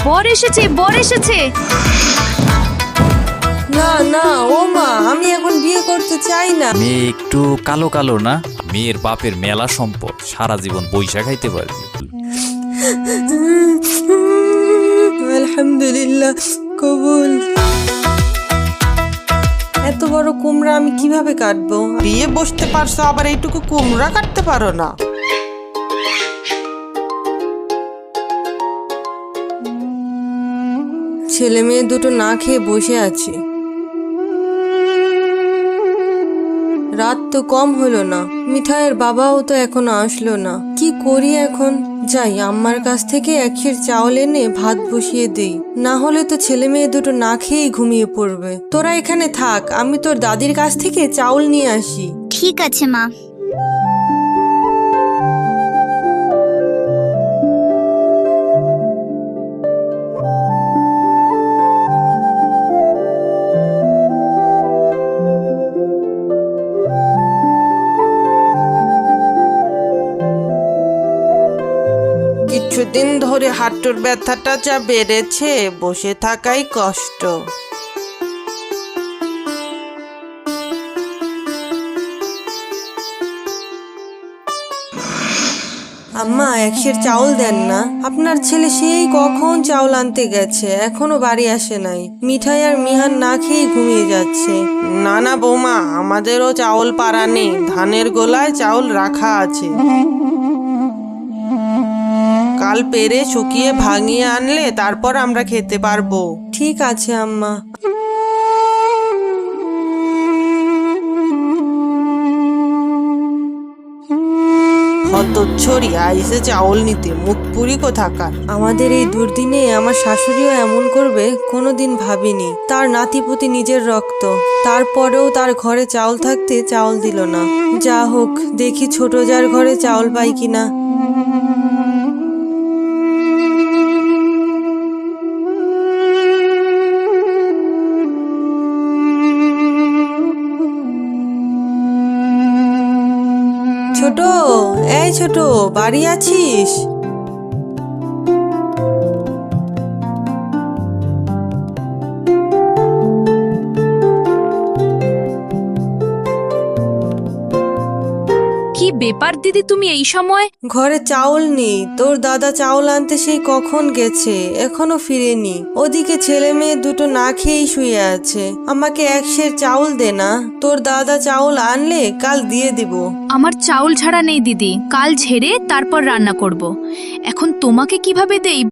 বর এসেছে, বর এসেছে। না না ও মা, আমি এখন বিয়ে করতে চাই না। মেয়ে একটু কালো কালো না? মেয়ের বাপের মেলা সম্পদ, সারা জীবন বৈশা খাইতে পারবি। আলহামদুলিল্লাহ, কবুল। এত বড় কুমড়া আমি কিভাবে কাটবো? বিয়ে বসতে পারছো, আবার এইটুকু কুমড়া কাটতে পারো না? ছেলে মেয়ে দুটো না খেয়ে বসে আছে। রাত তো কম হলো না, মিঠাইয়ের বাবাও তো এখনো আসলো না। কি করি এখন? যাই আম্মার কাছ থেকে এক সের চাউল এনে ভাত বসিয়ে দেই, না হলে তো ছেলে মেয়ে দুটো না খেয়েই ঘুমিয়ে পড়বে। তোরা এখানে থাক, আমি তোর দাদির কাছ থেকে চাউল নিয়ে আসি। ঠিক আছে মা। কিছুদিন ধরে হাঁটুর ব্যথাটা যা বেড়েছে, বসে থাকাই কষ্ট। আম্মা, এক সের চাউল দেন না। আপনার ছেলে সেই কখন চাউল আনতে গেছে, এখনো বাড়ি আসে নাই। মিঠাই আর মিহান না খেয়েই ঘুমিয়ে যাচ্ছে। না না বৌমা, আমাদেরও চাউল পাড়া নেই, ধানের গোলায় চাউল রাখা আছে। কাল পেরে শুকিয়ে ভাঙিয়ে আনলে তারপর আমরা খেতে পারবো। ঠিক আছে আম্মা। হতচ্ছরি আইসে চাউল নিতে, মুখ পুরি কোথাকার। আমাদের এই দুর্দিনে আমার শাশুড়িও এমন করবে কোনোদিন ভাবিনি। তার নাতিপুতি নিজের রক্ত, তারপরেও তার ঘরে চাউল থাকতে চাউল দিল না। যা হোক, দেখি ছোট যার ঘরে চাউল পাই কিনা। ছোট, এই ছোট, বাড়ি আছিস? কি ব্যাপার দিদি, তুমি এই সময়? ঘরে চাউল নেই, তোর দাদা চাউল আনতে সেই কখন গেছে, এখনো ফিরেনি। ওদিকে ছেলে মেয়ে দুটো না খেয়েই শুয়ে আছে। আমাকে এক সের চাউল দে না, তোর দাদা চাউল আনলে কাল দিয়ে দিব। আমার চাউল ছাড়া নেই দিদি, কাল ঝেড়ে তারপর রান্না করব। এখন তোমাকে কিভাবে দেই